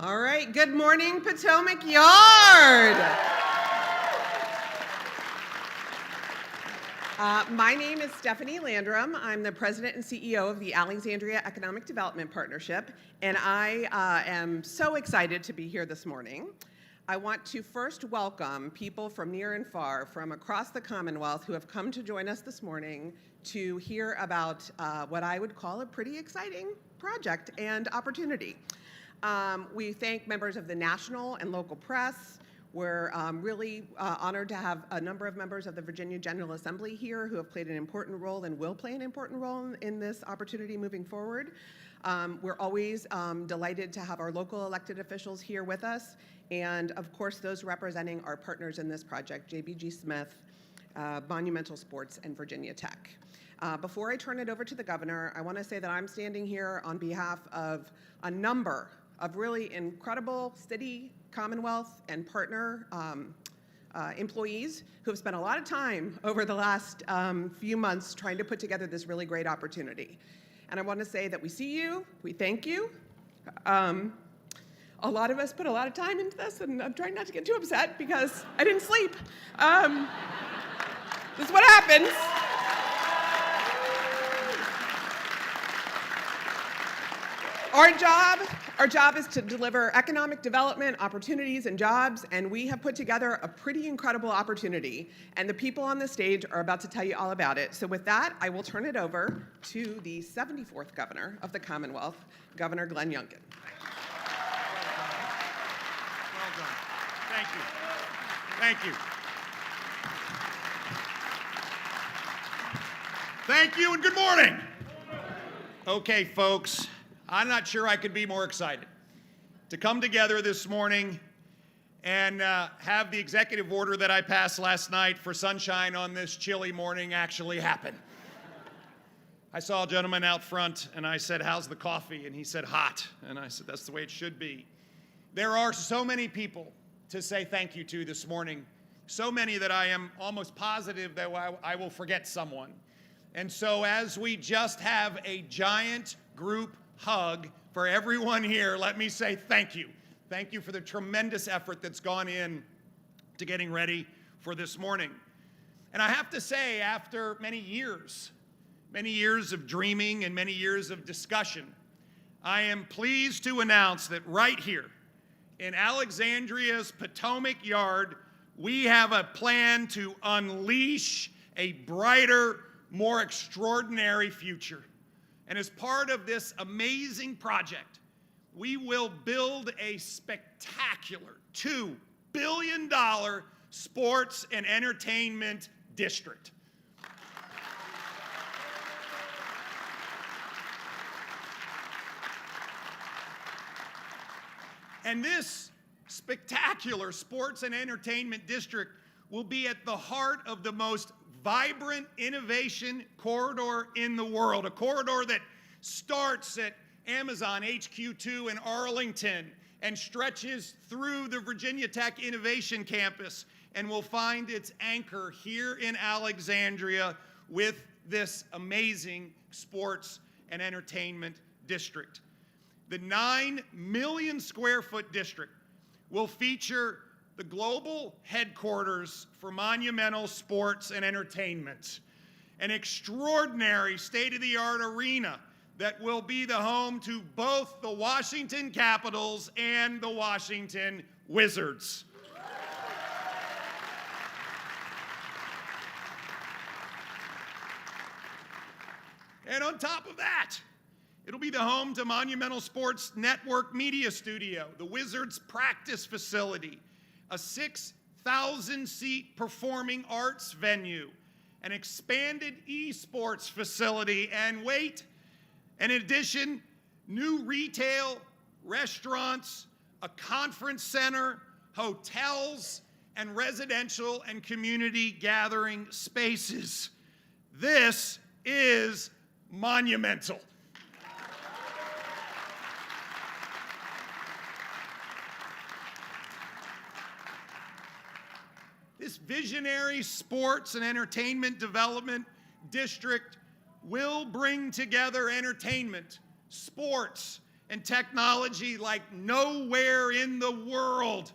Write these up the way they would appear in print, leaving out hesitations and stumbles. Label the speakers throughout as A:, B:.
A: All right, good morning, Potomac Yard. My name is Stephanie Landrum. I'm the president and CEO of the Alexandria Economic Development Partnership, and I am so excited to be here this morning. I want to first welcome people from near and far, from across the Commonwealth, who have come to join us this morning to hear about what I would call a pretty exciting project and opportunity. We thank members of the national and local press. We're really honored to have a number of members of the Virginia General Assembly here who have played an important role and will play an important role in this opportunity moving forward. We're always delighted to have our local elected officials here with us, and of course those representing our partners in this project, JBG Smith, Monumental Sports, and Virginia Tech. Before I turn it over to the governor, I want to say that I'm standing here on behalf of a number of really incredible city, Commonwealth, and partner employees who have spent a lot of time over the last few months trying to put together this really great opportunity. And I want to say that we see you, we thank you. A lot of us put a lot of time into this, and I'm trying not to get too upset because I didn't sleep. This is what happens. Our job is to deliver economic development, opportunities, and jobs, and we have put together a pretty incredible opportunity, and the people on the stage are about to tell you all about it. So with that, I will turn it over to the 74th governor of the Commonwealth, Governor Glenn Youngkin.
B: Well done. Thank you. Thank you. Thank you and good morning. Okay, folks, I'm not sure I could be more excited to come together this morning and have the executive order that I passed last night for sunshine on this chilly morning actually happen. I saw a gentleman out front and I said, "How's the coffee?" And he said, "Hot." And I said, "That's the way it should be." There are so many people to say thank you to this morning, so many that I am almost positive that I will forget someone. And so as we just have a giant group hug for everyone here, let me say thank you. Thank you for the tremendous effort that's gone in to getting ready for this morning. And I have to say, after many years of dreaming and many years of discussion, I am pleased to announce that right here in Alexandria's Potomac Yard, we have a plan to unleash a brighter, more extraordinary future. And as part of this amazing project, we will build a spectacular $2 billion sports and entertainment district. And this spectacular sports and entertainment district will be at the heart of the most vibrant innovation corridor in the world, a corridor that starts at Amazon HQ2 in Arlington and stretches through the Virginia Tech Innovation Campus and will find its anchor here in Alexandria with this amazing sports and entertainment district. The 9 million square foot district will feature the global headquarters for Monumental Sports and Entertainment, an extraordinary state-of-the-art arena that will be the home to both the Washington Capitals and the Washington Wizards. And on top of that, it'll be the home to Monumental Sports Network Media Studio, the Wizards practice facility, a 6,000-seat performing arts venue, an expanded esports facility, and wait, and in addition, new retail, restaurants, a conference center, hotels, and residential and community gathering spaces. This is monumental. This visionary sports and entertainment development district will bring together entertainment, sports, and technology like nowhere in the world.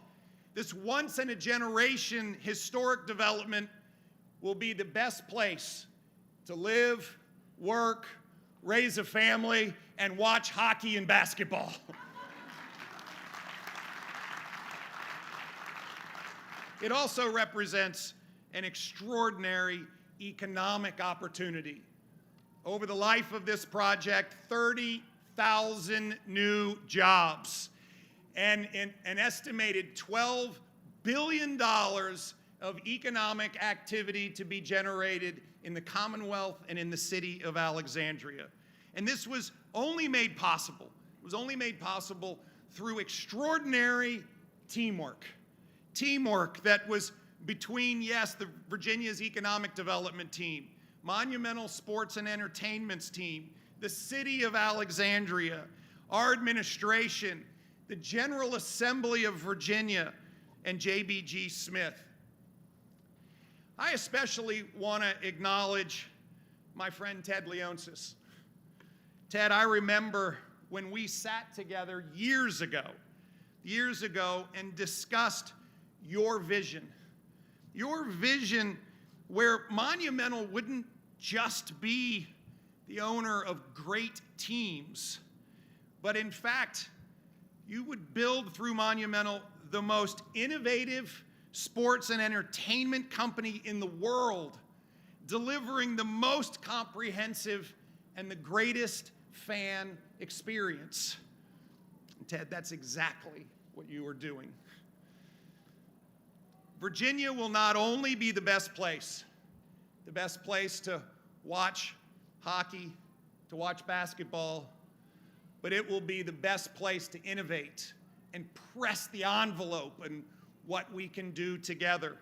B: This once-in-a-generation historic development will be the best place to live, work, raise a family, and watch hockey and basketball. It also represents an extraordinary economic opportunity. Over the life of this project, 30,000 new jobs and an estimated $12 billion of economic activity to be generated in the Commonwealth and in the city of Alexandria. And this was only made possible. It was only made possible through extraordinary teamwork. Teamwork that was between, yes, the Virginia's economic development team, Monumental Sports and Entertainment's team, the city of Alexandria, our administration, the General Assembly of Virginia, and JBG Smith. I especially want to acknowledge my friend Ted Leonsis. Ted, I remember when we sat together years ago, and discussed your vision where Monumental wouldn't just be the owner of great teams, but in fact, you would build through Monumental the most innovative sports and entertainment company in the world, delivering the most comprehensive and the greatest fan experience. And Ted, that's exactly what you are doing. Virginia will not only be the best place to watch hockey, to watch basketball, but it will be the best place to innovate and press the envelope in what we can do together.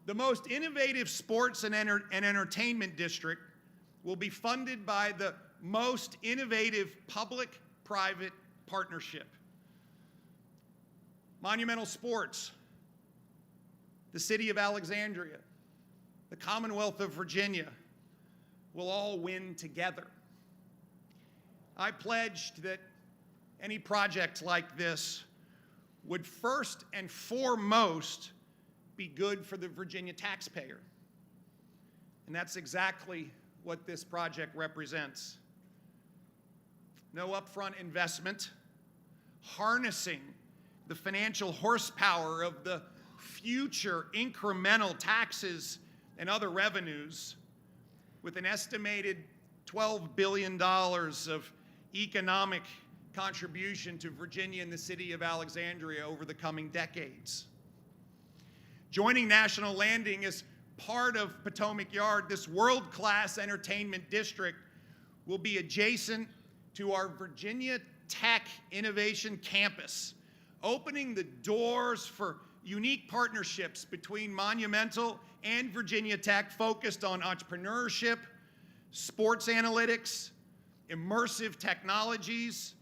B: The most innovative sports and entertainment district will be funded by the most innovative public-private partnership. Monumental Sports, the city of Alexandria, the Commonwealth of Virginia will all win together. I pledged that any project like this would first and foremost be good for the Virginia taxpayer. And that's exactly what this project represents. No upfront investment, harnessing the financial horsepower of the future incremental taxes and other revenues, with an estimated $12 billion of economic contribution to Virginia and the city of Alexandria over the coming decades. Joining National Landing as part of Potomac Yard, this world-class entertainment district will be adjacent to our Virginia Tech Innovation Campus, opening the doors for unique partnerships between Monumental and Virginia Tech focused on entrepreneurship, sports analytics, immersive technologies,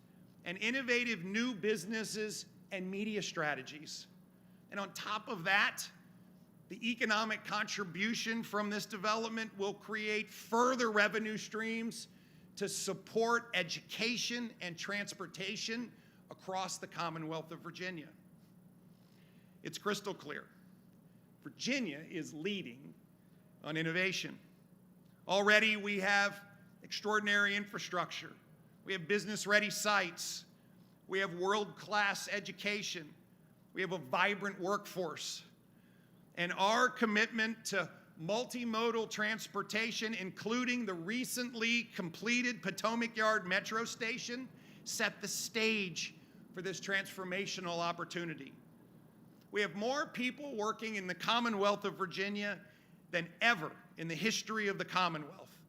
B: and innovative new businesses and media strategies. And on top of that, the economic contribution from this development will create further revenue streams to support education and transportation across the Commonwealth of Virginia. It's crystal clear. Virginia is leading on innovation. Already we have extraordinary infrastructure. We have business-ready sites. We have world-class education. We have a vibrant workforce. And our commitment to multimodal transportation, including the recently completed Potomac Yard Metro Station, set the stage for this transformational opportunity. We have more people working in the Commonwealth of Virginia than ever in the history of the Commonwealth.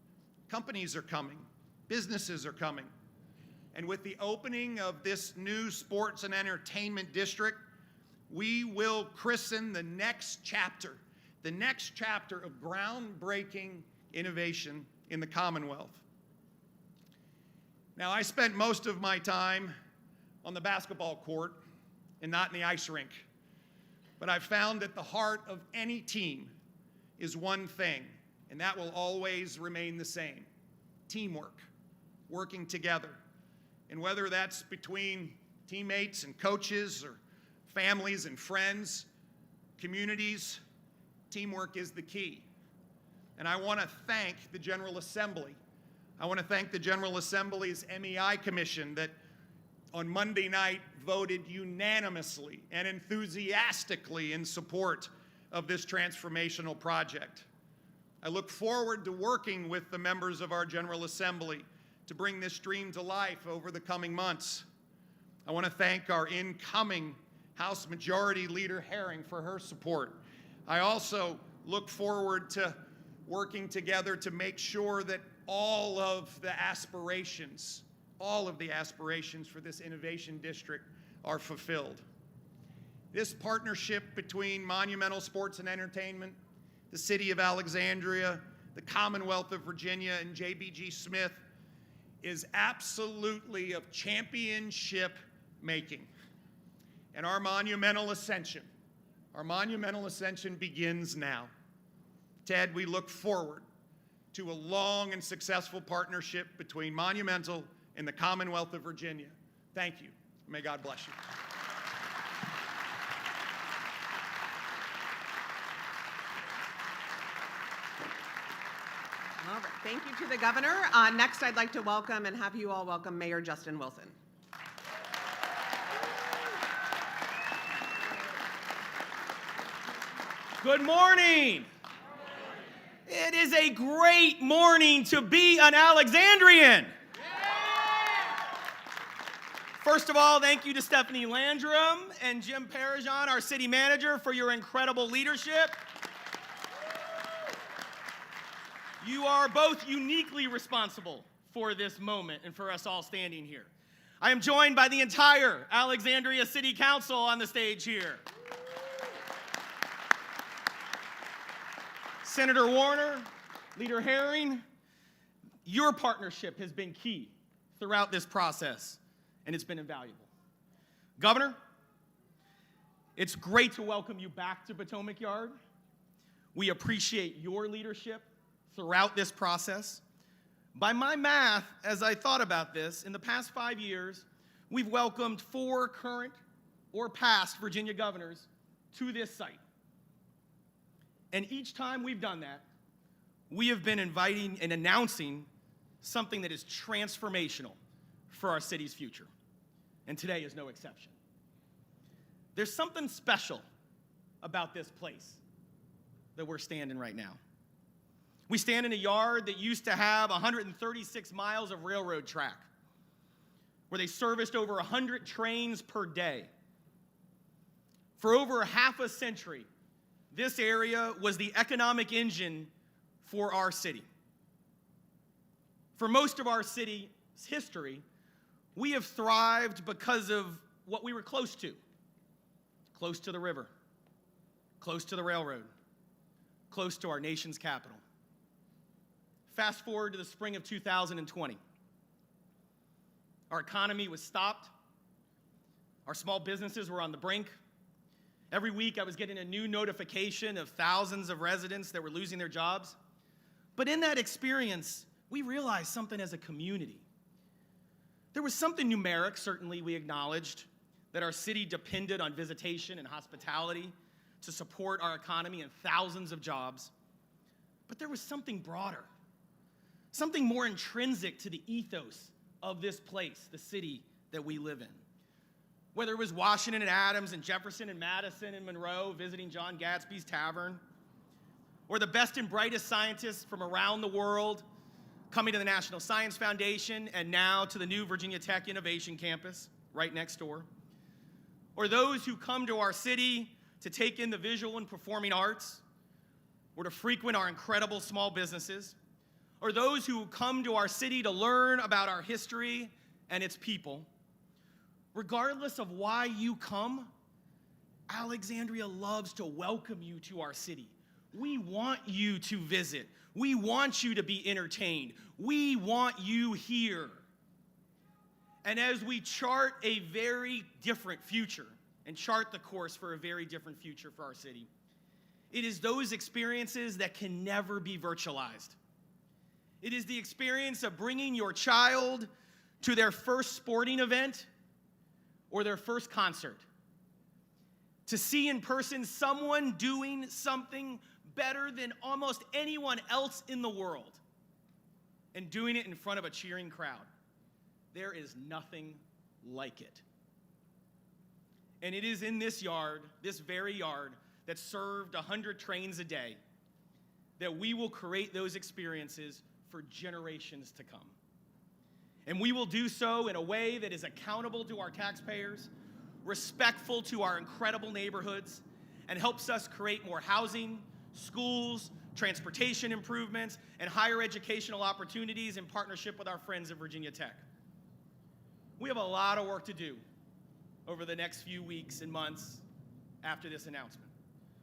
B: Companies are coming, businesses are coming. And with the opening of this new sports and entertainment district, we will christen the next chapter of groundbreaking innovation in the Commonwealth. Now, I spent most of my time on the basketball court and not in the ice rink. But I've found that the heart of any team is one thing, and that will always remain the same: teamwork, working together. And whether that's between teammates and coaches or families and friends, communities, teamwork is the key. And I want to thank the General Assembly. I want to thank the General Assembly's MEI Commission that on Monday night voted unanimously and enthusiastically in support of this transformational project. I look forward to working with the members of our General Assembly to bring this dream to life over the coming months. I want to thank our incoming House Majority Leader Herring for her support. I also look forward to working together to make sure that all of the aspirations for this innovation district are fulfilled. This partnership between Monumental Sports and Entertainment, the City of Alexandria, the Commonwealth of Virginia, and JBG Smith is absolutely of championship making. And our monumental ascension begins now. Ted, we look forward to a long and successful partnership between Monumental and the Commonwealth of Virginia. Thank you. May God bless you.
A: All right, thank you to the governor. Next, I'd like to welcome and have you all welcome Mayor Justin Wilson.
C: Good morning. It is a great morning to be an Alexandrian. First of all, thank you to Stephanie Landrum and Jim Parajan, our city manager, for your incredible leadership. You are both uniquely responsible for this moment and for us all standing here. I am joined by the entire Alexandria City Council on the stage here. Senator Warner, Leader Herring, your partnership has been key throughout this process, and it's been invaluable. Governor, it's great to welcome you back to Potomac Yard. We appreciate your leadership throughout this process. By my math, as I thought about this, in the past 5 years, we've welcomed 4 current or past Virginia governors to this site. And each time we've done that, we have been inviting and announcing something that is transformational for our city's future. And today is no exception. There's something special about this place that we're standing right now. We stand in a yard that used to have 136 miles of railroad track, where they serviced over 100 trains per day. For over half a century, this area was the economic engine for our city. For most of our city's history, we have thrived because of what we were close to the river, close to the railroad, close to our nation's capital. Fast forward to the spring of 2020. Our economy was stopped. Our small businesses were on the brink. Every week I was getting a new notification of thousands of residents that were losing their jobs. But in that experience, we realized something as a community. There was something numeric, certainly we acknowledged, that our city depended on visitation and hospitality to support our economy and thousands of jobs. But there was something broader, something more intrinsic to the ethos of this place, the city that we live in. Whether it was Washington and Adams and Jefferson and Madison and Monroe visiting John Gatsby's Tavern, or the best and brightest scientists from around the world coming to the National Science Foundation and now to the new Virginia Tech Innovation Campus right next door, or those who come to our city to take in the visual and performing arts, or to frequent our incredible small businesses, or those who come to our city to learn about our history and its people. Regardless of why you come, Alexandria loves to welcome you to our city. We want you to visit. We want you to be entertained. We want you here. And as we chart a very different future and chart the course for a very different future for our city, it is those experiences that can never be virtualized. It is the experience of bringing your child to their first sporting event or their first concert, to see in person someone doing something better than almost anyone else in the world and doing it in front of a cheering crowd. There is nothing like it. And it is in this yard, this very yard, that served 100 trains a day, that we will create those experiences for generations to come. And we will do so in a way that is accountable to our taxpayers, respectful to our incredible neighborhoods, and helps us create more housing, schools, transportation improvements, and higher educational opportunities in partnership with our friends at Virginia Tech. We have a lot of work to do over the next few weeks and months after this announcement.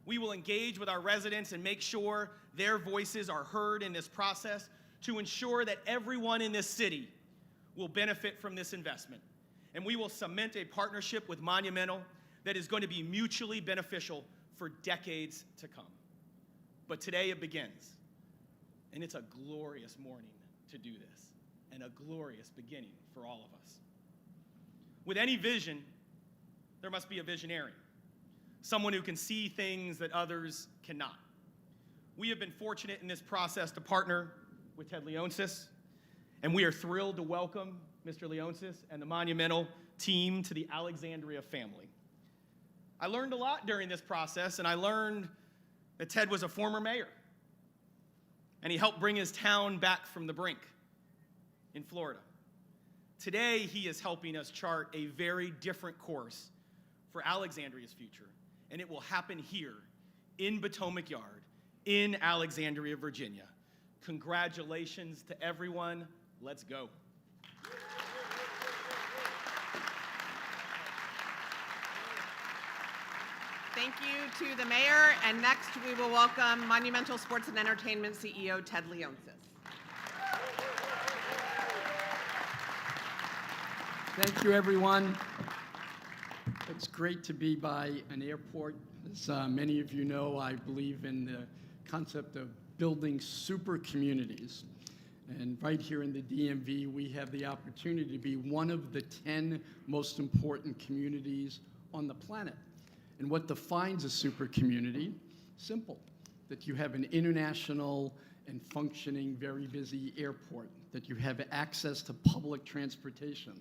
C: We will engage with our residents and make sure their voices are heard in this process to ensure that everyone in this city will benefit from this investment. And we will cement a partnership with Monumental that is going to be mutually beneficial for decades to come. But today it begins, and it's a glorious morning to do this, and a glorious beginning for all of us. With any vision, there must be a visionary, someone who can see things that others cannot. We have been fortunate in this process to partner with Ted Leonsis, and we are thrilled to welcome Mr. Leonsis and the Monumental team to the Alexandria family. I learned a lot during this process, and I learned that Ted was a former mayor, and he helped bring his town back from the brink in Florida. Today, he is helping us chart a very different course for Alexandria's future, and it will happen here in Potomac Yard in Alexandria, Virginia. Congratulations to everyone. Let's go.
A: Thank you to the mayor, and next we will welcome Monumental Sports and Entertainment CEO Ted Leonsis.
D: Thank you, everyone. It's great to be by an airport. As many of you know, I believe in the concept of building super communities. And right here in the DMV, we have the opportunity to be one of the 10 most important communities on the planet. And what defines a super community? Simple, that you have an international and functioning, very busy airport, that you have access to public transportation,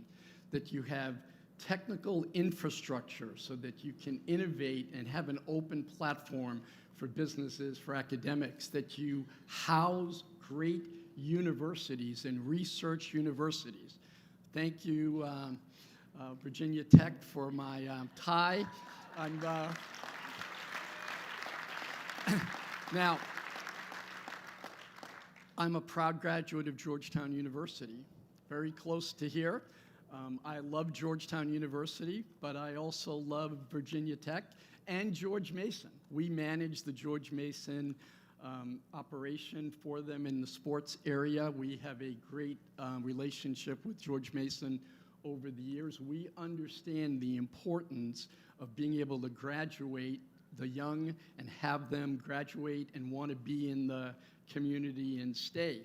D: that you have technical infrastructure so that you can innovate and have an open platform for businesses, for academics, that you house great universities and research universities. Thank you, Virginia Tech, for my tie. Now, I'm a proud graduate of Georgetown University, very close to here. I love Georgetown University, but I also love Virginia Tech and George Mason. We manage the George Mason operation for them in the sports area. We have a great relationship with George Mason over the years. We understand the importance of being able to graduate the young and have them graduate and want to be in the community and stay.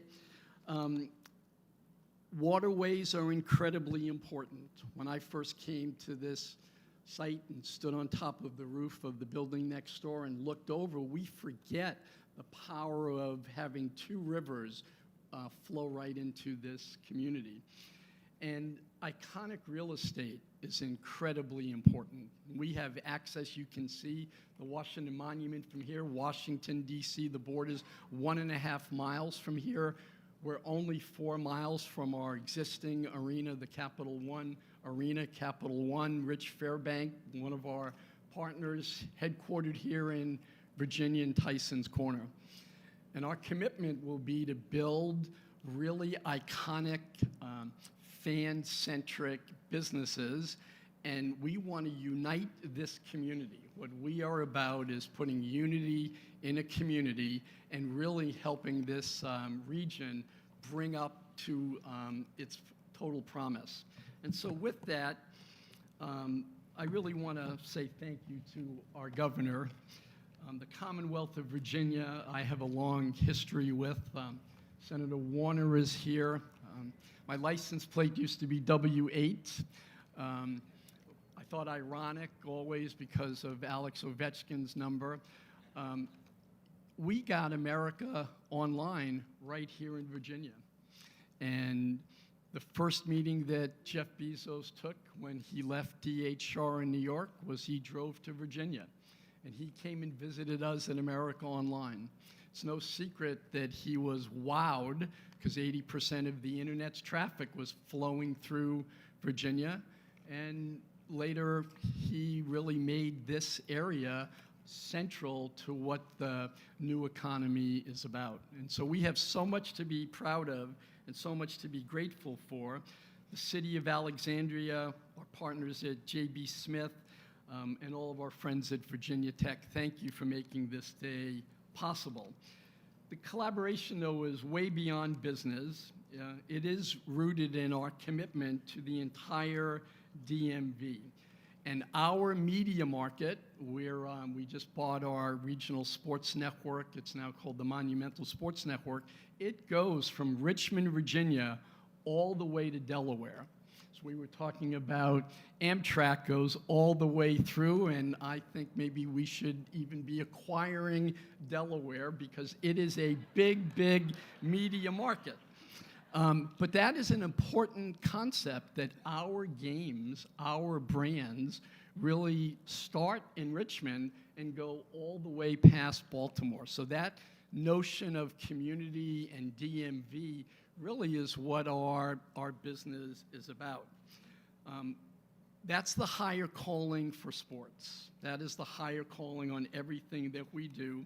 D: Waterways are incredibly important. When I first came to this site and stood on top of the roof of the building next door and looked over, we forget the power of having two rivers flow right into this community. And iconic real estate is incredibly important. We have access, you can see the Washington Monument from here, Washington, D.C. The border's 1.5 miles from here. We're only 4 miles from our existing arena, the Capital One Arena. Capital One, Rich Fairbank, one of our partners, headquartered here in Virginia and Tyson's Corner. And our commitment will be to build really iconic, fan-centric businesses, and we want to unite this community. What we are about is putting unity in a community and really helping this region bring up to its total promise. And so with that, I really want to say thank you to our governor. The Commonwealth of Virginia, I have a long history with. Senator Warner is here. My license plate used to be W8. I thought ironic always because of Alex Ovechkin's number. We got America online right here in Virginia. And the first meeting that Jeff Bezos took when he left DHR in New York was he drove to Virginia. And he came and visited us at America Online. It's no secret that he was wowed because 80% of the internet's traffic was flowing through Virginia. And later, he really made this area central to what the new economy is about. And so we have so much to be proud of and so much to be grateful for. The city of Alexandria, our partners at J.B. Smith, and all of our friends at Virginia Tech, thank you for making this day possible. The collaboration, though, is way beyond business. It is rooted in our commitment to the entire DMV. And our media market, where we just bought our regional sports network, it's now called the Monumental Sports Network, it goes from Richmond, Virginia, all the way to Delaware. So we were talking about Amtrak goes all the way through, and I think maybe we should even be acquiring Delaware because it is a big, big media market. But that is an important concept that our games, our brands, really start in Richmond and go all the way past Baltimore. So that notion of community and DMV really is what our business is about. That's the higher calling for sports. That is the higher calling on everything that we do,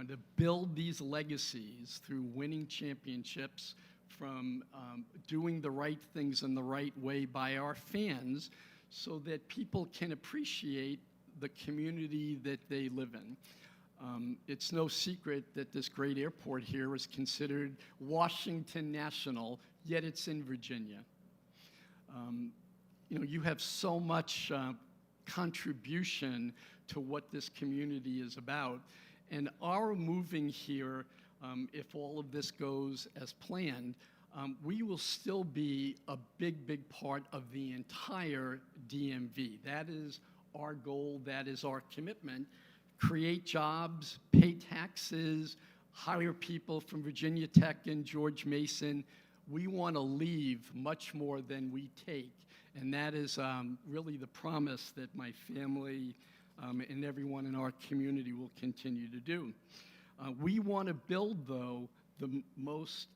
D: to build these legacies through winning championships, from doing the right things in the right way by our fans so that people can appreciate the community that they live in. It's no secret that this great airport here is considered Washington National, yet it's in Virginia. You know, you have so much contribution to what this community is about. And our moving here, if all of this goes as planned, we will still be a big, big part of the entire DMV. That is our goal, that is our commitment. Create jobs, pay taxes, hire people from Virginia Tech and George Mason. We want to leave much more than we take. And that is really the promise that my family and everyone in our community will continue to do. We want to build, though, the most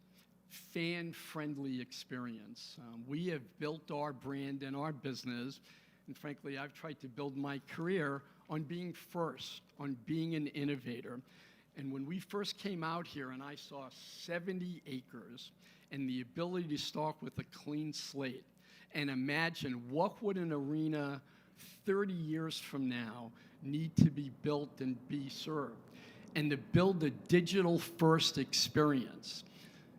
D: fan-friendly experience. We have built our brand and our business, and frankly, I've tried to build my career on being first, on being an innovator. And when we first came out here and I saw 70 acres and the ability to start with a clean slate and imagine what would an arena 30 years from now need to be built and be served, and to build a digital-first experience.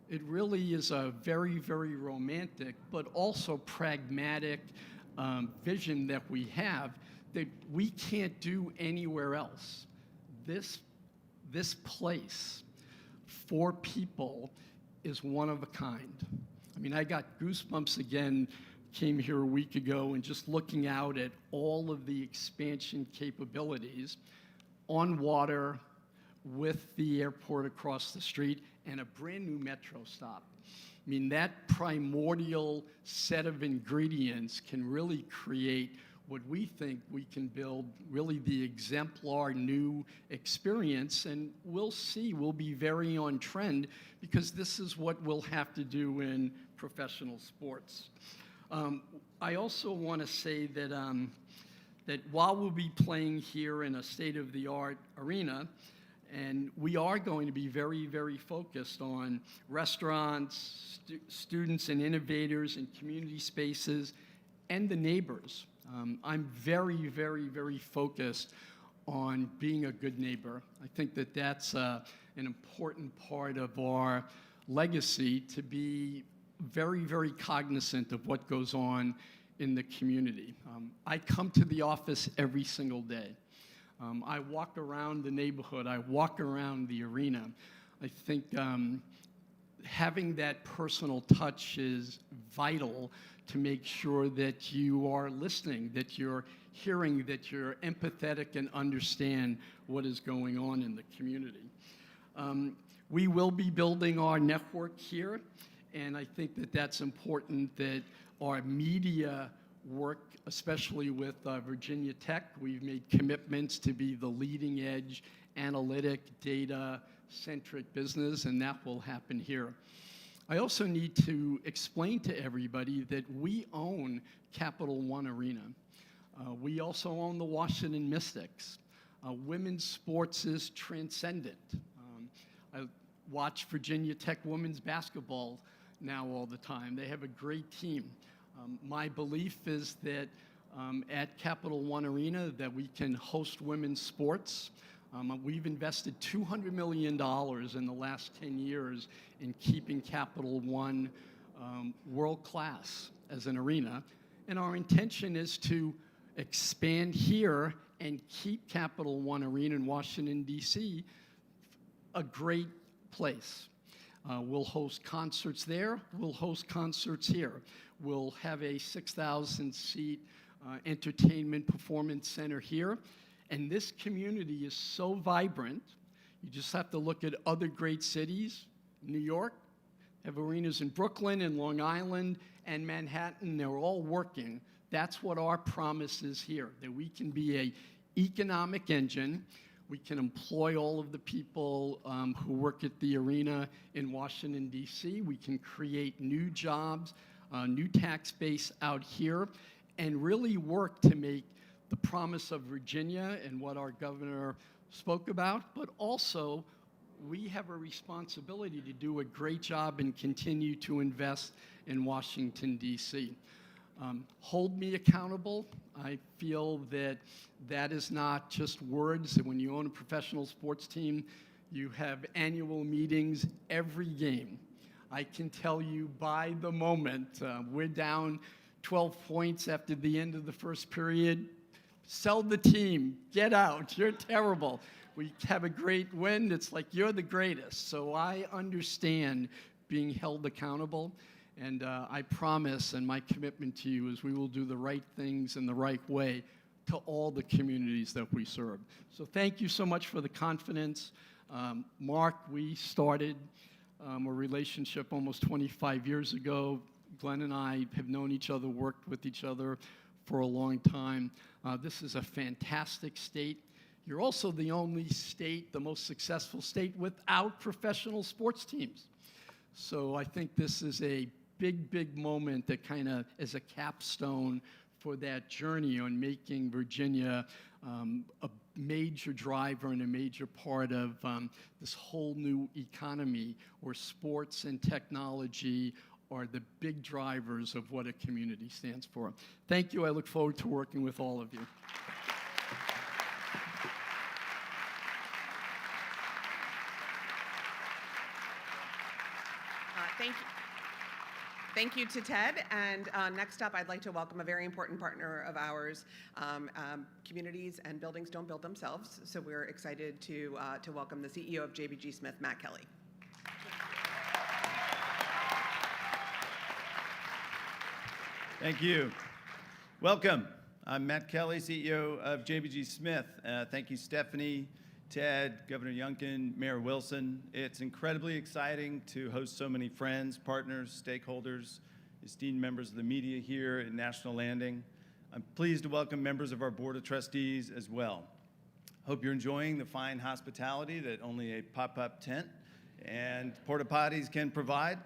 D: It really is a very, very romantic, but also pragmatic vision that we have that we can't do anywhere else. This place for people is one of a kind. I mean, I got goosebumps again, came here a week ago, and just looking out at all of the expansion capabilities on water, with the airport across the street, and a brand new metro stop. I mean, that primordial set of ingredients can really create what we think we can build, really the exemplar new experience, and we'll see, we'll be very on trend because this is what we'll have to do in professional sports. I also want to say that, that while we'll be playing here in a state-of-the-art arena, and we are going to be very, very focused on restaurants, students and innovators and community spaces, and the neighbors. I'm very, very, very focused on being a good neighbor. I think that that's an important part of our legacy, to be very, very cognizant of what goes on in the community. I come to the office every single day. I walk around the neighborhood. I walk around the arena. I think having that personal touch is vital to make sure that you are listening, that you're hearing, that you're empathetic and understand what is going on in the community. We will be building our network here, and I think that that's important that our media work, especially with Virginia Tech. We've made commitments to be the leading edge, analytic, data-centric business, and that will happen here. I also need to explain to everybody that we own Capital One Arena. We also own the Washington Mystics. Women's sports is transcendent. I watch Virginia Tech women's basketball now all the time. They have a great team. My belief is that at Capital One Arena that we can host women's sports. We've invested $200 million in the last 10 years in keeping Capital One world-class as an arena. And our intention is to expand here and keep Capital One Arena in Washington, D.C. a great place. We'll host concerts there. We'll host concerts here. We'll have a 6,000-seat entertainment performance center here. And this community is so vibrant, you just have to look at other great cities. New York, have arenas in Brooklyn and Long Island and Manhattan. They're all working. That's what our promise is here, that we can be an economic engine. We can employ all of the people who work at the arena in Washington, D.C. We can create new jobs, new tax base out here, and really work to make the promise of Virginia and what our governor spoke about, but also we have a responsibility to do a great job and continue to invest in Washington, D.C. Hold me accountable. I feel that that is not just words. When you own a professional sports team, you have annual meetings every game. I can tell you by the moment, we're down 12 points after the end of the first period. Sell the team, get out, you're terrible. We have a great win, it's like you're the greatest. So I understand being held accountable, and I promise, and my commitment to you is we will do the right things in the right way to all the communities that we serve. So thank you so much for the confidence. Mark, we started a relationship almost 25 years ago. Glenn and I have known each other, worked with each other for a long time. This is a fantastic state. You're also the only state, the most successful state without professional sports teams. So I think this is a big, big moment that kind of is a capstone for that journey on making Virginia a major driver and a major part of this whole new economy where sports and technology are the big drivers of what a community stands for. Thank you. I look forward to working with all of you.
A: Thank you. Thank you to Ted. And next up, I'd like to welcome a very important partner of ours. Communities and buildings don't build themselves, so we're excited to welcome the CEO of JBG Smith, Matt Kelly.
E: Thank you. Welcome. I'm Matt Kelly, CEO of JBG Smith. Thank you, Stephanie, Ted, Governor Youngkin, Mayor Wilson. It's incredibly exciting to host so many friends, partners, stakeholders, esteemed members of the media here at National Landing. I'm pleased to welcome members of our Board of Trustees as well. Hope you're enjoying the fine hospitality that only a pop-up tent and porta potties can provide.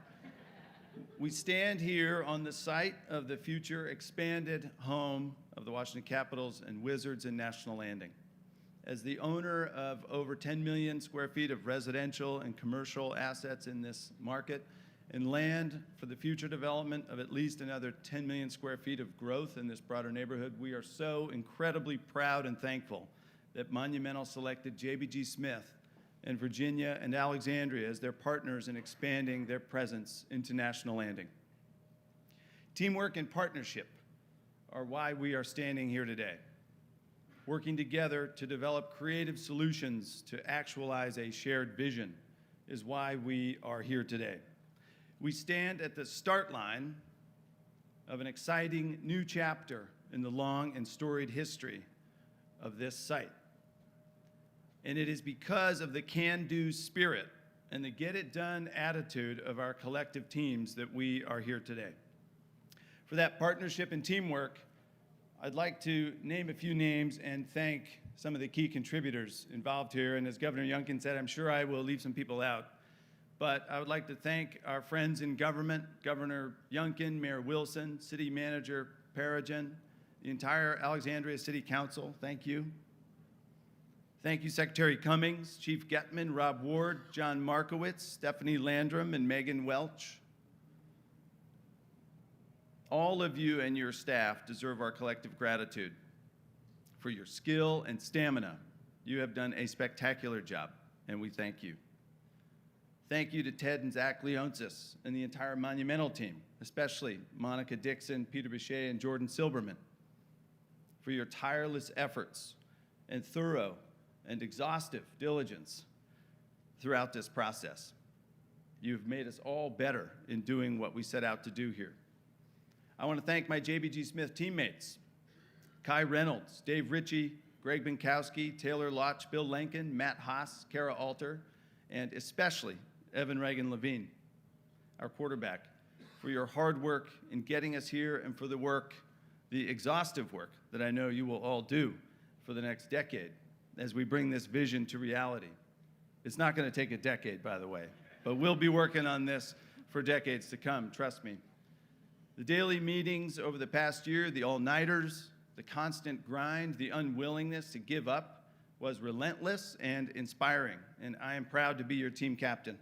E: We stand here on the site of the future expanded home of the Washington Capitals and Wizards in National Landing. As the owner of over 10 million square feet of residential and commercial assets in this market and land for the future development of at least another 10 million square feet of growth in this broader neighborhood, we are so incredibly proud and thankful that Monumental selected JBG Smith and Virginia and Alexandria as their partners in expanding their presence into National Landing. Teamwork and partnership are why we are standing here today. Working together to develop creative solutions to actualize a shared vision is why we are here today. We stand at the start line of an exciting new chapter in the long and storied history of this site. And it is because of the can-do spirit and the get-it-done attitude of our collective teams that we are here today. For that partnership and teamwork, I'd like to name a few names and thank some of the key contributors involved here. And as Governor Youngkin said, I'm sure I will leave some people out. But I would like to thank our friends in government, Governor Youngkin, Mayor Wilson, City Manager Perigin, the entire Alexandria City Council, thank you. Thank you, Secretary Cummings, Chief Getman, Rob Ward, John Markowitz, Stephanie Landrum, and Megan Welch. All of you and your staff deserve our collective gratitude for your skill and stamina. You have done a spectacular job, and we thank you. Thank you to Ted and Zach Leonsis and the entire Monumental team, especially Monica Dixon, Peter Bichet, and Jordan Silberman, for your tireless efforts and thorough and exhaustive diligence throughout this process. You've made us all better in doing what we set out to do here. I want to thank my JBG Smith teammates, Kai Reynolds, Dave Ritchie, Greg Binkowski, Taylor Lotch, Bill Lenkin, Matt Haas, Kara Alter, and especially Evan Reagan Levine, our quarterback, for your hard work in getting us here and for the work, the exhaustive work that I know you will all do for the next decade as we bring this vision to reality. It's not going to take a decade, by the way, but we'll be working on this for decades to come, trust me. The daily meetings over the past year, the all-nighters, the constant grind, the unwillingness to give up was relentless and inspiring, and I am proud to be your team captain.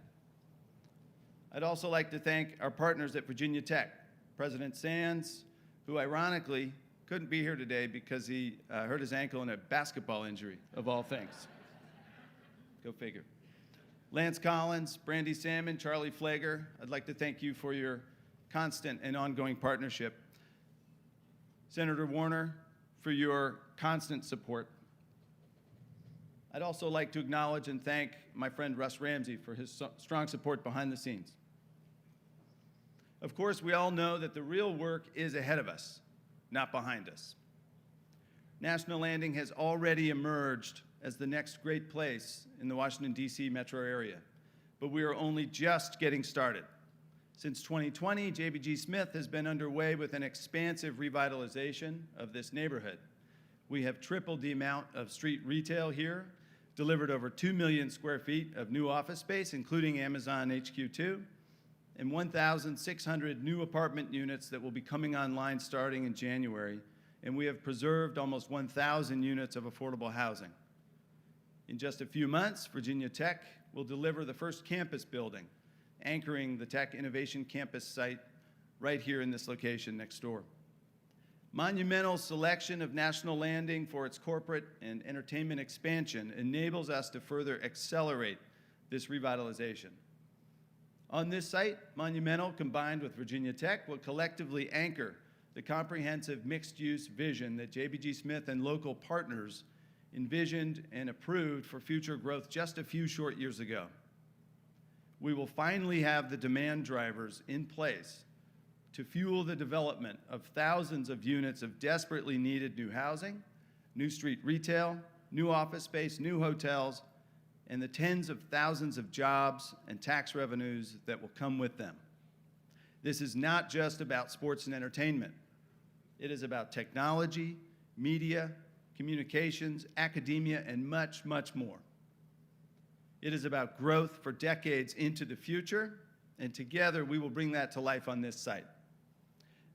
E: I'd also like to thank our partners at Virginia Tech, President Sands, who ironically couldn't be here today because he hurt his ankle in a basketball injury, of all things. Go figure. Lance Collins, Brandy Salmon, Charlie Flager, I'd like to thank you for your constant and ongoing partnership. Senator Warner, for your constant support. I'd also like to acknowledge and thank my friend Russ Ramsey for his strong support behind the scenes. Of course, we all know that the real work is ahead of us, not behind us. National Landing has already emerged as the next great place in the Washington, D.C. metro area, but we are only just getting started. Since 2020, JBG Smith has been underway with an expansive revitalization of this neighborhood. We have tripled the amount of street retail here, delivered over 2 million square feet of new office space, including Amazon HQ2, and 1,600 new apartment units that will be coming online starting in January, and we have preserved almost 1,000 units of affordable housing. In just a few months, Virginia Tech will deliver the first campus building, anchoring the Tech Innovation Campus site right here in this location next door. Monumental's selection of National Landing for its corporate and entertainment expansion enables us to further accelerate this revitalization. On this site, Monumental, combined with Virginia Tech, will collectively anchor the comprehensive mixed-use vision that JBG Smith and local partners envisioned and approved for future growth just a few short years ago. We will finally have the demand drivers in place to fuel the development of thousands of units of desperately needed new housing, new street retail, new office space, new hotels, and the tens of thousands of jobs and tax revenues that will come with them. This is not just about sports and entertainment. It is about technology, media, communications, academia, and much, much more. It is about growth for decades into the future, and together we will bring that to life on this site.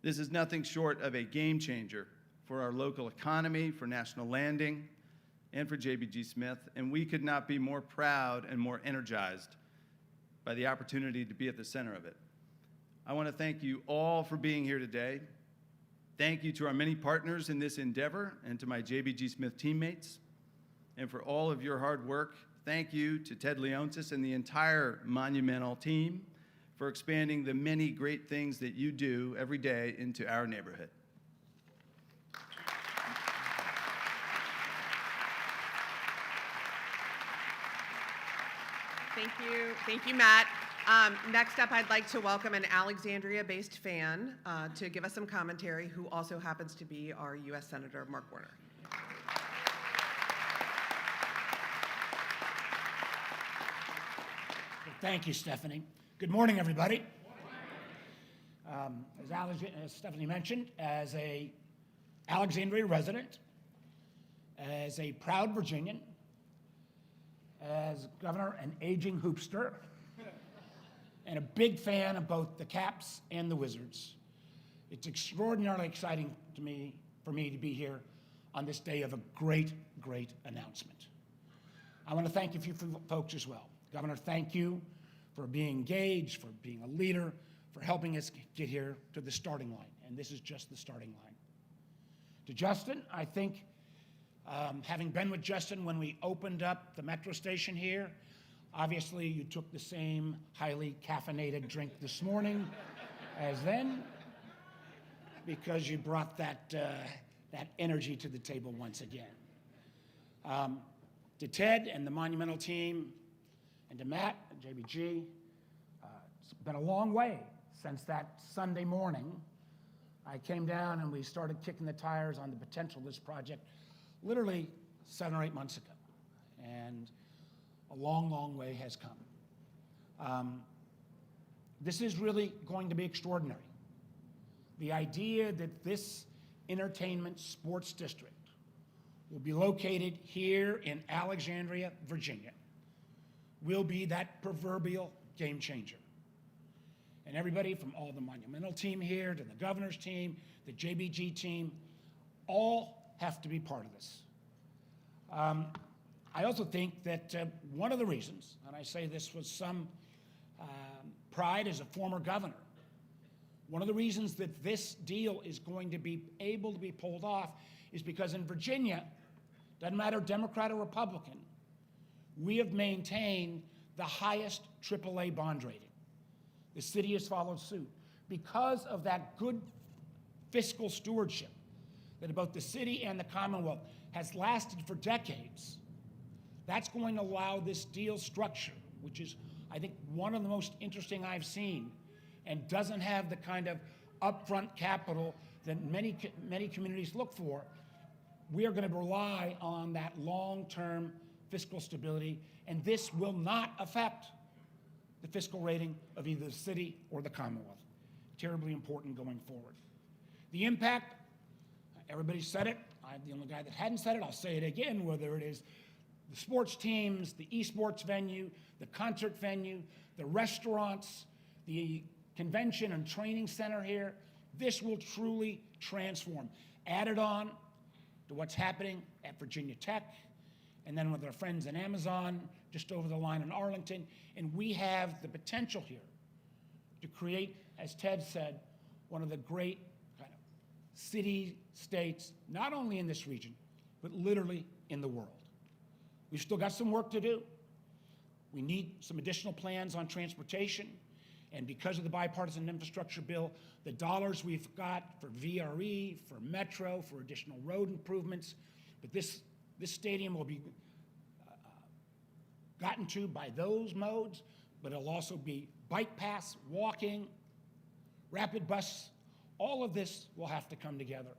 E: This is nothing short of a game changer for our local economy, for National Landing, and for JBG Smith, and we could not be more proud and more energized by the opportunity to be at the center of it. I want to thank you all for being here today. Thank you to our many partners in this endeavor and to my JBG Smith teammates. And for all of your hard work, thank you to Ted Leonsis and the entire Monumental team for expanding the many great things that you do every day into our neighborhood.
A: Thank you, Matt. Next up, I'd like to welcome an Alexandria-based fan to give us some commentary, who also happens to be our U.S. Senator Mark Warner.
F: Thank you, Stephanie. Good morning, everybody. As Stephanie mentioned, as a Alexandria resident, as a proud Virginian, as governor and aging hoopster, and a big fan of both the Caps and the Wizards, it's extraordinarily exciting for me to be here on this day of a great, great announcement. I want to thank you folks as well. Governor, thank you for being engaged, for being a leader, for helping us get here to the starting line. And this is just the starting line. To Justin, I think, having been with Justin when we opened up the metro station here, obviously you took the same highly caffeinated drink this morning as then, because you brought that energy to the table once again. To Ted and the Monumental team, and to Matt and JBG, it's been a long way since that Sunday morning I came down and we started kicking the tires on the potential of this project literally 7 or 8 months ago. And a long, long way has come. This is really going to be extraordinary. The idea that this entertainment sports district will be located here in Alexandria, Virginia, will be that proverbial game changer. And everybody from all the Monumental team here to the governor's team, the JBG team, all have to be part of this. I also think that one of the reasons, and I say this with some pride as a former governor, one of the reasons that this deal is going to be able to be pulled off is because in Virginia, doesn't matter Democrat or Republican, we have maintained the highest AAA bond rating. The city has followed suit because of that good fiscal stewardship that both the city and the Commonwealth has lasted for decades. That's going to allow this deal structure, which is, I think, one of the most interesting I've seen, and doesn't have the kind of upfront capital that many communities look for. We are going to rely on that long-term fiscal stability, and this will not affect the fiscal rating of either the city or the Commonwealth. Terribly important going forward. The impact, everybody said it. I'm the only guy that hadn't said it. I'll say it again, whether it is the sports teams, the esports venue, the concert venue, the restaurants, the convention and training center here. This will truly transform. Added on to what's happening at Virginia Tech, and then with our friends in Amazon, just over the line in Arlington. And we have the potential here to create, as Ted said, one of the great kind of city-states, not only in this region, but literally in the world. We've still got some work to do. We need some additional plans on transportation. And because of the bipartisan infrastructure bill, the dollars we've got for VRE, for Metro, for additional road improvements, but this stadium will be gotten to by those modes, but it'll also be bike paths, walking, rapid bus. All of this will have to come together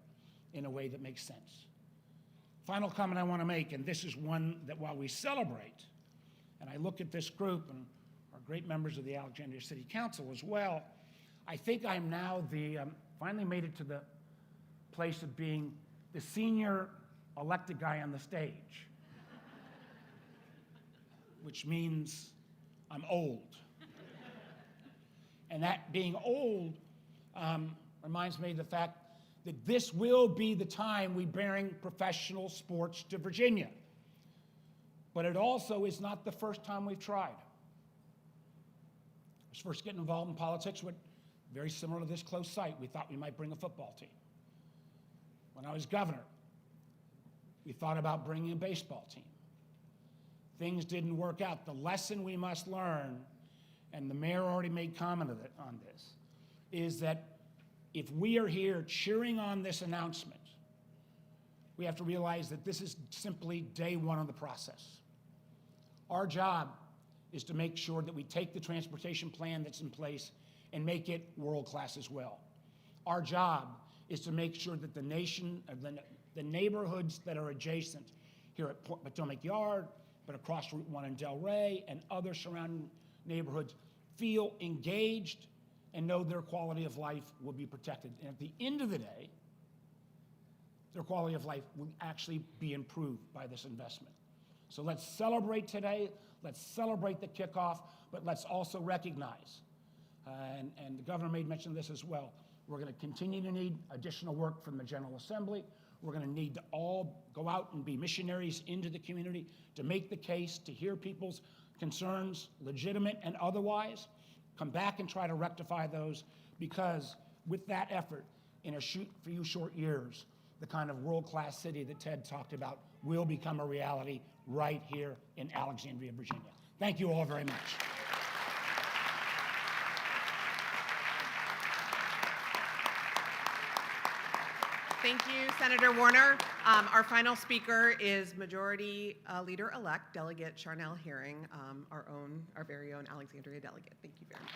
F: in a way that makes sense. Final comment I want to make, and this is one that while we celebrate, and I look at this group and our great members of the Alexandria City Council as well, I think I'm now finally made it to the place of being the senior elected guy on the stage, which means I'm old. And that being old reminds me of the fact that this will be the time we bring professional sports to Virginia. But it also is not the first time we've tried. I was first getting involved in politics with very similar to this close site. We thought we might bring a football team. When I was governor, we thought about bringing a baseball team. Things didn't work out. The lesson we must learn, and the mayor already made comment on this, is that if we are here cheering on this announcement, we have to realize that this is simply day one of the process. Our job is to make sure that we take the transportation plan that's in place and make it world-class as well. Our job is to make sure that the neighborhoods that are adjacent here at Potomac Yard, but across Route 1 in Delray and other surrounding neighborhoods feel engaged and know their quality of life will be protected. And at the end of the day, their quality of life will actually be improved by this investment. So let's celebrate today, let's celebrate the kickoff, but let's also recognize, and the governor made mention of this as well, we're going to continue to need additional work from the General Assembly. We're going to need to all go out and be missionaries into the community to make the case, to hear people's concerns, legitimate and otherwise, come back and try to rectify those, because with that effort, in a few short years, the kind of world-class city that Ted talked about will become a reality right here in Alexandria, Virginia. Thank you all very much.
A: Thank you, Senator Warner. Our final speaker is Majority Leader-elect Delegate Charnel Herring, our very own Alexandria delegate. Thank you very much.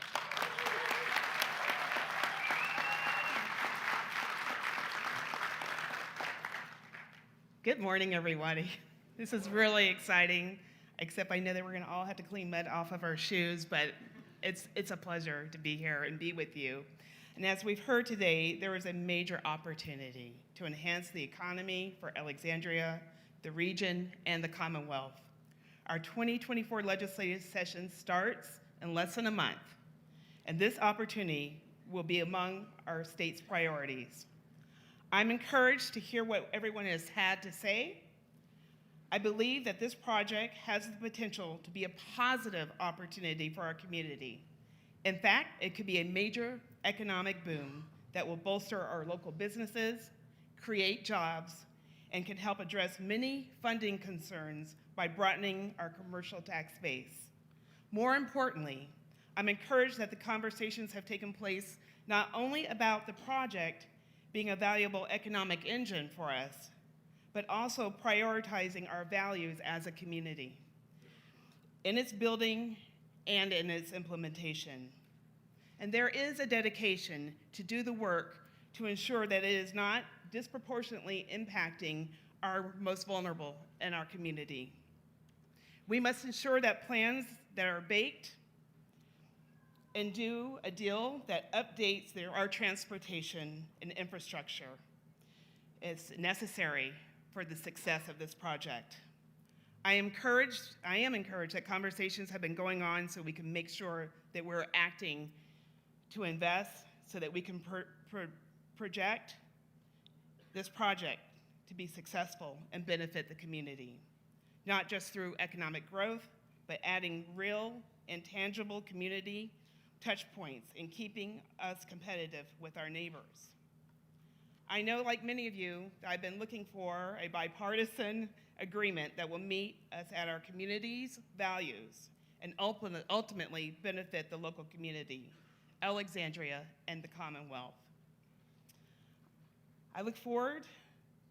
G: Good morning, everybody. This is really exciting, except I know that we're going to all have to clean mud off of our shoes, but it's a pleasure to be here and be with you. And as we've heard today, there is a major opportunity to enhance the economy for Alexandria, the region, and the Commonwealth. Our 2024 legislative session starts in less than a month, and this opportunity will be among our state's priorities. I'm encouraged to hear what everyone has had to say. I believe that this project has the potential to be a positive opportunity for our community. In fact, it could be a major economic boom that will bolster our local businesses, create jobs, and can help address many funding concerns by broadening our commercial tax base. More importantly, I'm encouraged that the conversations have taken place not only about the project being a valuable economic engine for us, but also prioritizing our values as a community in its building and in its implementation. And there is a dedication to do the work to ensure that it is not disproportionately impacting our most vulnerable in our community. We must ensure that plans that are baked and do a deal that updates our transportation and infrastructure. It's necessary for the success of this project. I am encouraged that conversations have been going on so we can make sure that we're acting to invest so that we can project this project to be successful and benefit the community, not just through economic growth, but adding real and tangible community touch points in keeping us competitive with our neighbors. I know, like many of you, that I've been looking for a bipartisan agreement that will meet us at our community's values and ultimately benefit the local community, Alexandria, and the Commonwealth. I look forward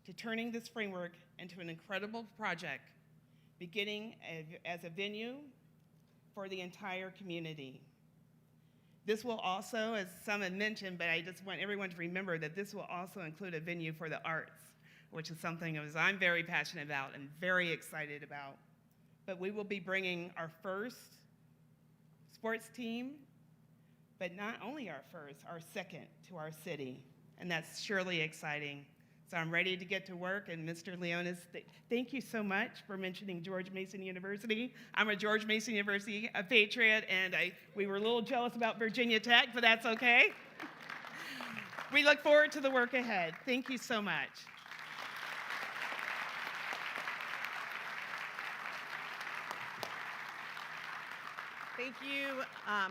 G: to turning this framework into an incredible project, beginning as a venue for the entire community. This will also, as some had mentioned, but I just want everyone to remember that this will also include a venue for the arts, which is something I'm very passionate about and very excited about. But we will be bringing our first sports team, but not only our first, our second to our city, and that's surely exciting. So I'm ready to get to work, and Mr. Leonsis, thank you so much for mentioning George Mason University. I'm a George Mason University patriot, and we were a little jealous about Virginia Tech, but that's okay. We look forward to the work ahead. Thank you so much.
A: Thank you,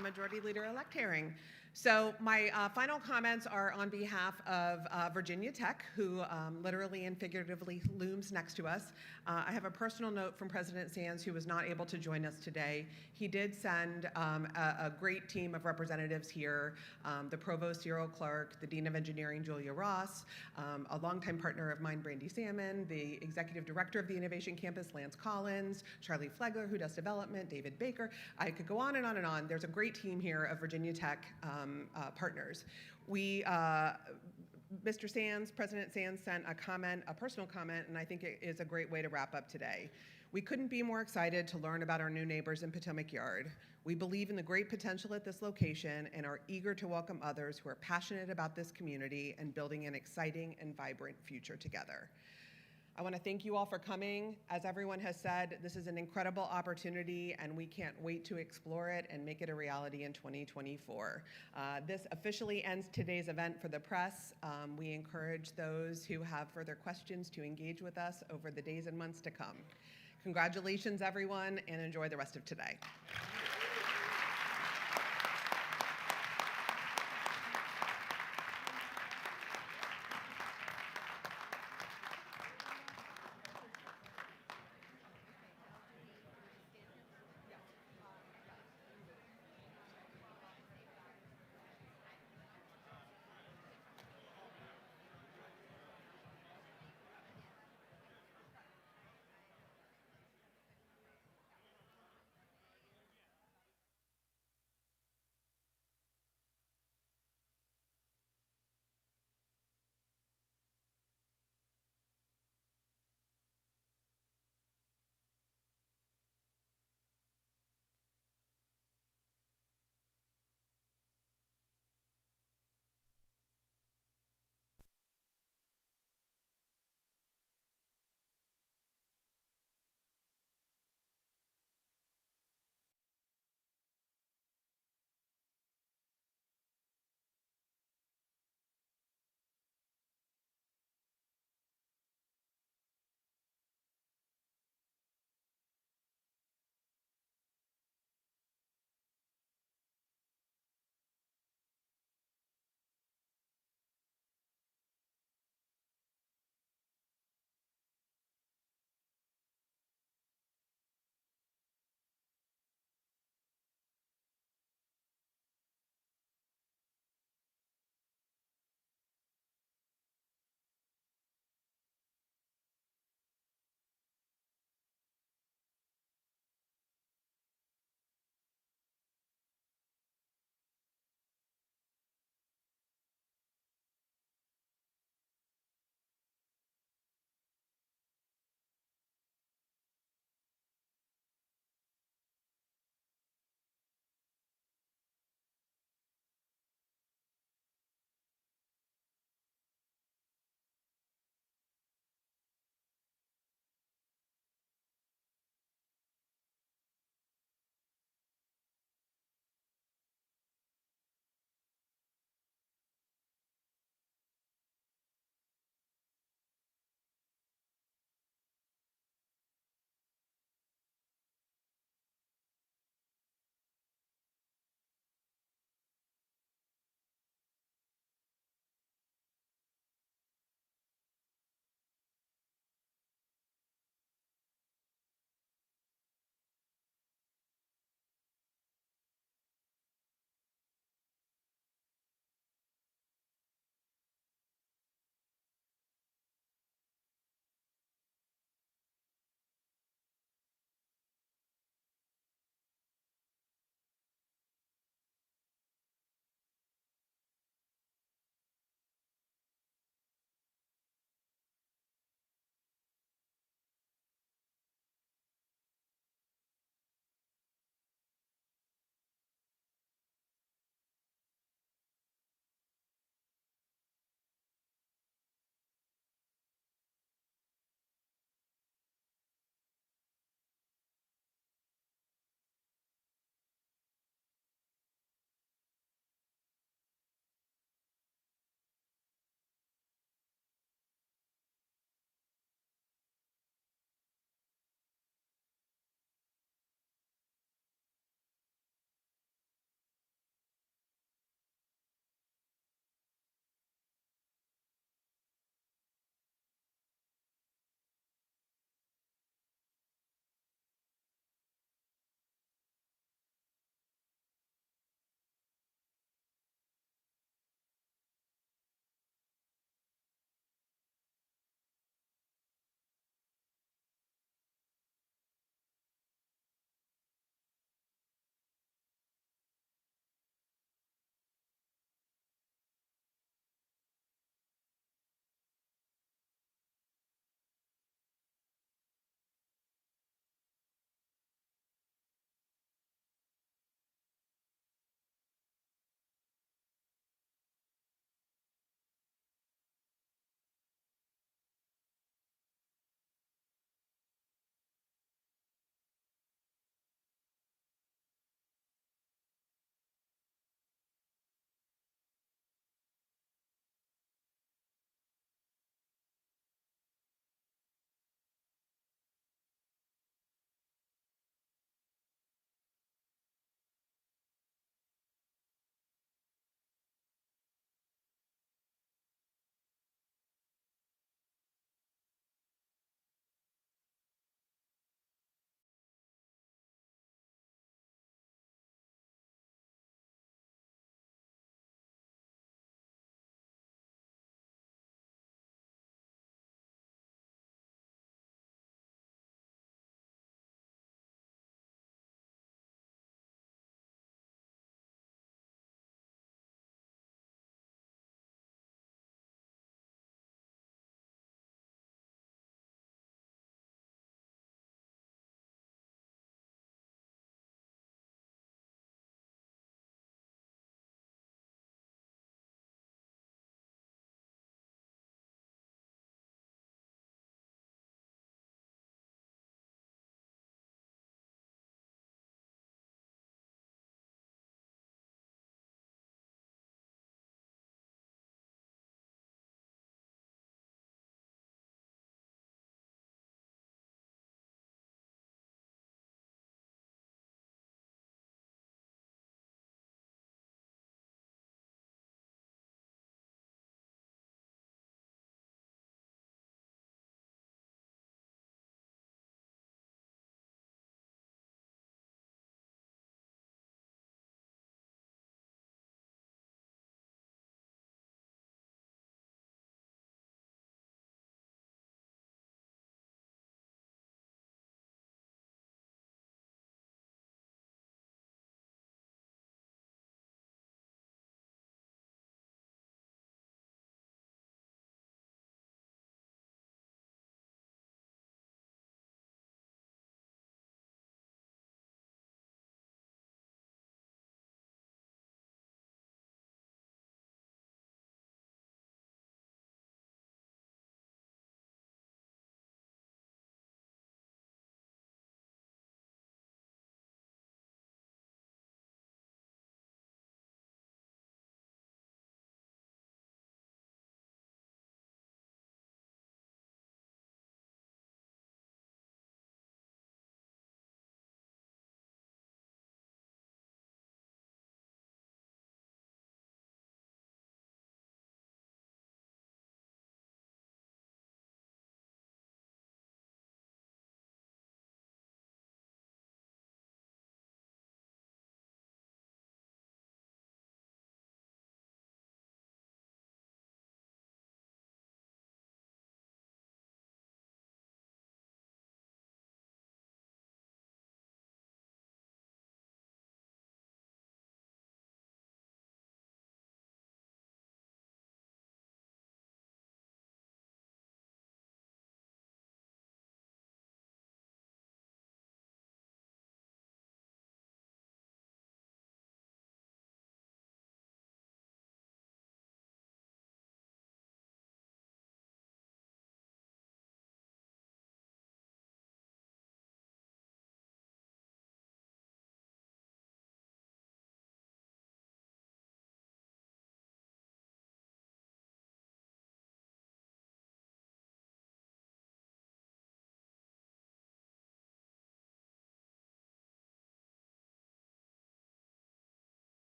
A: Majority Leader-elect Herring. So my final comments are on behalf of Virginia Tech, who literally and figuratively looms next to us. I have a personal note from President Sands, who was not able to join us today. He did send a great team of representatives here, the Provost, Cyril Clark, the Dean of Engineering, Julia Ross, a longtime partner of mine, Brandy Salmon, the Executive Director of the Innovation Campus, Lance Collins, Charlie Flegler, who does development, David Baker. I could go on and on and on. There's a great team here of Virginia Tech partners. Mr. Sands, President Sands sent a comment, a personal comment, and I think it is a great way to wrap up today. We couldn't be more excited to learn about our new neighbors in Potomac Yard. We believe in the great potential at this location and are eager to welcome others who are passionate about this community and building an exciting and vibrant future together. I want to thank you all for coming. As everyone has said, this is an incredible opportunity, and we can't wait to explore it and make it a reality in 2024. This officially ends today's event for the press. We encourage those who have further questions to engage with us over the days and months to come. Congratulations, everyone, and enjoy the rest of today.